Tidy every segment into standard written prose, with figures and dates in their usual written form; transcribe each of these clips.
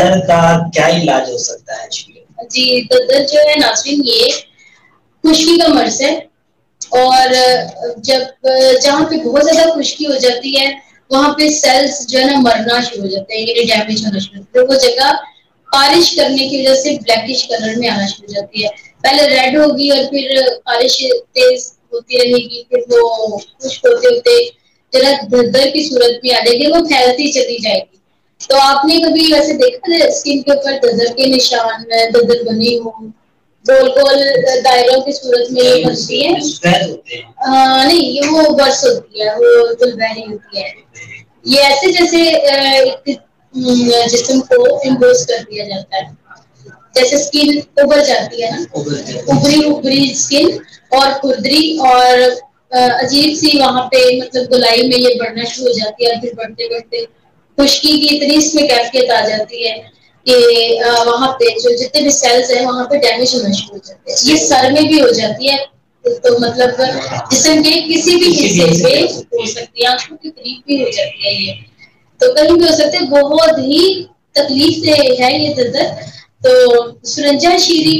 ددر کا کیا علاج ہو سکتا ہے؟ جی ددر جو ہے ناظرین یہ خشکی کا مرض ہے، اور جب جہاں پہ بہت زیادہ خشکی ہو جاتی ہے وہاں پہ سیلز جو ہے نا مرنا شروع ہو جاتے ہیں، یعنی ڈیمیج ہونا شروع ہوتا ہے، وہ جگہ خارش کرنے کی وجہ سے بلیکش کلر میں آنا شروع ہو جاتی ہے، پہلے ریڈ ہوگی اور پھر خارش تیز ہوتی رہے گی، پھر وہ خشک ہوتے ہوتے ذرا دردر کی صورت میں آ جائے گی، وہ پھیلتی چلی جائے گی۔ تو آپ نے کبھی ویسے دیکھا ہے اسکن کے اوپر دردر کے نشان دردر بنی ہو گول گول دائروں کی صورت میں یہ بنتی ہے؟ نہیں، یہ وہ برس ہوتی ہے، وہ دلبہنی ہوتی ہے، یہ ایسے جیسے جسم کو امبوز کر دیا جاتا ہے، جیسے اسکن ابھر جاتی ہے نا، ابری اسکن اور کھردری اور عجیب سی وہاں پہ مطلب گلائی میں یہ بڑھنا شروع ہو جاتی ہے، اور پھر بڑھتے بڑھتے خشکی کی اتنی اس میں کیفیت آ جاتی ہے کہ وہاں پہ جو جتنے بھی سیلز ہیں وہاں پہ ڈیمیج ہونا شروع ہو جاتے ہیں۔ یہ سر میں بھی ہو جاتی ہے، تو مطلب جسم کے کسی بھی حصے پہ ہو سکتی ہے، آنکھوں کی قریب بھی ہو جاتی ہے، یہ تو کہیں بھی ہو سکتے ہیں، بہت ہی تکلیف سے ہے یہ دردر۔ تو سرنجا شیری،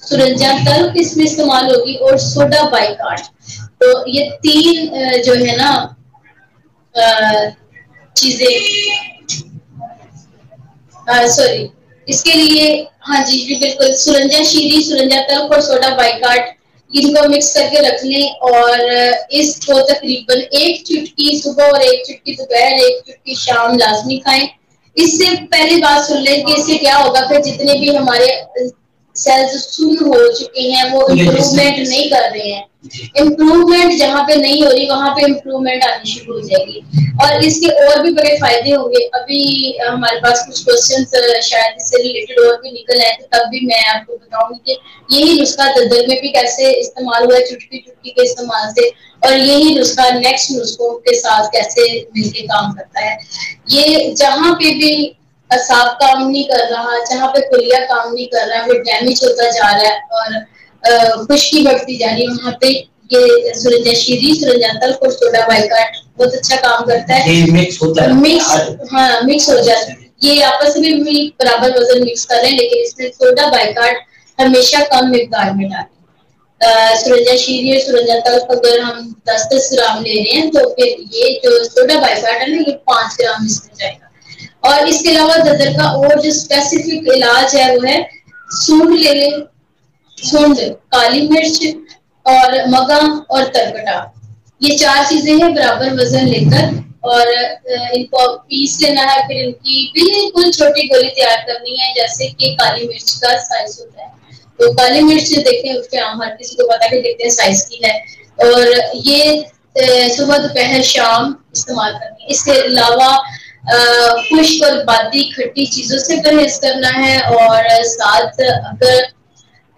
سرنجا تلخ اس میں استعمال ہوگی، اور سوڈا بائیکارڈ، تو یہ تین جو ہے نا چیزیں سوری اس کے لیے، ہاں جی بالکل، سرنجا شیری، سرنجا تلخ اور سوڈا بائیکارڈ، ان کو مکس کر کے رکھ لیں، اور اس کو تقریباً ایک چٹکی صبح اور ایک چٹکی دوپہر، ایک چٹکی شام لازمی کھائیں۔ اس سے پہلی بات سن لیں کہ اس سے کیا ہوگا کہ جتنے بھی ہمارے سیلز سن ہو چکے ہیں وہ امپروومنٹ نہیں کر رہے ہیں، امپروومنٹ جہاں پہ نہیں ہو رہی وہاں پہ امپروومنٹ آنی شروع ہو جائے گی، اور اس کے اور بھی بڑے فائدے ہوں گے۔ ابھی ہمارے پاس کچھ کوسچنز شاید اس سے ریلیٹڈ اور بھی نکل آئے، تو تب بھی میں آپ کو بتاؤں گی کہ یہی نسخہ دردر میں بھی کیسے استعمال ہوا ہے چٹکی چٹکی کے استعمال سے، اور یہی نسخہ نیکسٹ نسخوں کے ساتھ کیسے مل کے کام کرتا ہے۔ یہ جہاں پہ بھی اعصاب کام نہیں کر رہا، جہاں پہ کلیہ کام نہیں کر رہا، وہ ڈیمیج ہوتا جا رہا ہے اور خشکی بڑھتی جا رہی ہے، وہاں پہ یہ سرنجا شیری، سرنجا تلخ اور سوڈا بائیکارڈ بہت اچھا کام کرتا ہے، مکس ہاں مکس ہو جاتا ہے، یہ آپس میں بھی برابر وزن مکس کر لیں، لیکن اس میں سوڈا بائیکارڈ ہمیشہ کم مقدار میں ڈالیں۔ سرنجا شیری اور سرنجا تلخ اگر ہم 10-10 گرام لے رہے ہیں تو پھر یہ جو سوڈا بائیکارڈ ہے نا یہ 5 گرام اس میں جائے گا۔ اور اس کے علاوہ دردر کا اور جو اسپیسیفک علاج ہے وہ ہے سونڈ لے لیں، سونڈ، کالی مرچ اور مگا اور ترکٹا، یہ 4 چیزیں ہیں برابر وزن لے کر، اور ان کو پیس لینا ہے، پھر ان کی بالکل چھوٹی گولی تیار کرنی ہے، جیسے کہ کالی مرچ کا سائز ہوتا ہے، تو کالی مرچ دیکھیں اس کے ہر کسی کو پتا کہ کتنے سائز کی ہے، اور یہ صبح دوپہر شام استعمال کرنی ہے۔ اس کے علاوہ خشک اور بادی کھٹی چیزوں سے پرہیز کرنا ہے، اور ساتھ اگر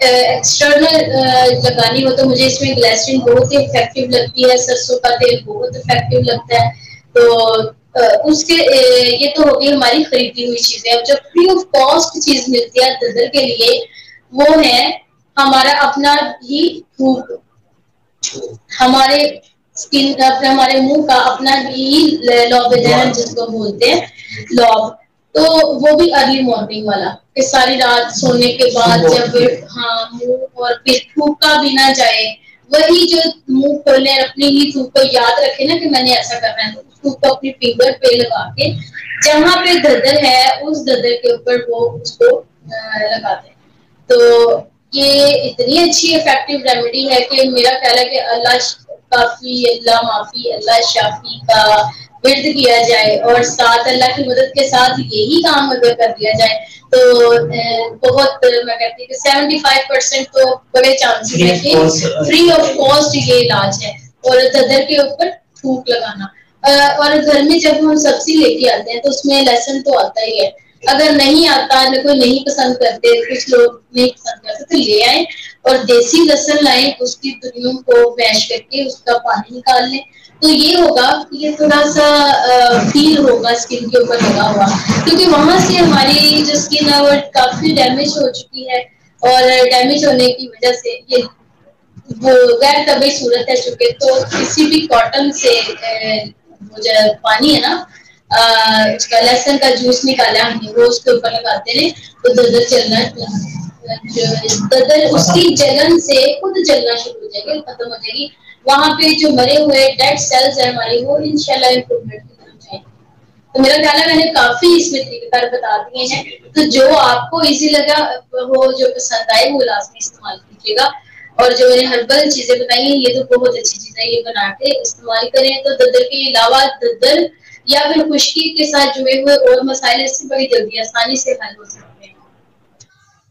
ایکسٹرنل لگانی ہو تو مجھے اس میں گلیسرین بہت ہی افیکٹو لگتی ہے، سرسوں کا تیل بہت افیکٹو لگتا ہے، تو اس کے یہ تو ہوگی ہماری خریدی ہوئی چیزیں۔ اب جو فری آف کاسٹ چیز ملتی ہے دردر کے لیے وہ ہے ہمارا اپنا ہی تھوک، ہمارے اسکن کا، ہمارے منہ کا اپنا ہی لوب دہن جس کو بولتے ہیں لوب، تو وہ بھی ارلی مارننگ والا کہ ساری رات سونے کے بعد جب ہاں منہ اور پھر تھوکا بھی نہ جائے، وہی جو منہ کھولے اپنی ہی تھوک کو یاد رکھے نا کہ میں نے ایسا کرنا ہے، تو تھوک کو اپنی فنگر پہ لگا کے جہاں پہ دردر ہے اس دردر کے اوپر وہ اس کو لگاتے ہیں، تو یہ اتنی اچھی افیکٹو ریمیڈی ہے کہ میرا خیال ہے کہ اللہ کافی، اللہ معافی، اللہ شافی کا ورد کیا جائے، اور ساتھ اللہ کی مدد کے ساتھ یہی کام اگر کر دیا جائے تو بہت میں کہتی ہوں کہ 75% تو بڑے چانسز ہیں کہ فری آف کاسٹ یہ علاج ہے، اور دردر کے اوپر تھوک لگانا۔ اور گھر میں جب ہم سبزی لے کے آتے ہیں تو اس میں لہسن تو آتا ہی ہے، اگر نہیں آتا، کوئی نہیں پسند کرتے، کچھ لوگ نہیں پسند کرتے تو لے آئیں اور دیسی لہسن لائیں، اس کی دنوں کو میش کر کے اس کا پانی نکال لیں، تو یہ ہوگا کہ یہ تھوڑا سا فیل ہوگا اسکن کے اوپر لگا ہوا، کیونکہ وہاں سے ہماری جو اسکن ہے وہ کافی ڈیمیج ہو چکی ہے، اور ڈیمیج ہونے کی وجہ سے یہ وہ غیر طبی صورت ہے چکے، تو کسی بھی کاٹن سے وہ جو پانی ہے نا اس کا لہسن کا جوس نکالا ہم نے وہ اس کے اوپر لگاتے ہیں تو دردر چلنا دردر اس کی جلن سے خود چلنا شروع ہو جائے گا، ختم ہو جائے گی. وہاں پہ جو مرے ہوئے ڈیڈ سیلز ہیں ہماری وہ انشاءاللہ امپروومنٹ کی طرف جائیں. تو میرا خیال ہے میں نے کافی اس میں طریقہ کار بتا دیے ہیں. تو جو آپ کو ایزی لگا وہ جو پسند آئے وہ لازمی استعمال کیجیے گا. اور جو میں نے ہربل چیزیں بتائی ہیں یہ تو بہت اچھی چیز ہے، یہ بنا کے استعمال کریں تو دردر کے علاوہ دردر یا پھر خشکی کے ساتھ جڑے ہوئے اور مسائل اس سے بڑی جلدی آسانی سے حل ہو سکتے ہیں.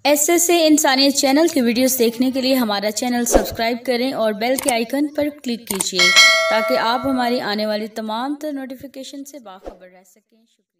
ایسے انسانیت چینل کی ویڈیوز دیکھنے کے لیے ہمارا چینل سبسکرائب کریں اور بیل کے آئیکن پر کلک کیجیے تاکہ آپ ہماری آنے والی تمام تر نوٹیفیکیشن سے باخبر رہ سکیں. شکریہ.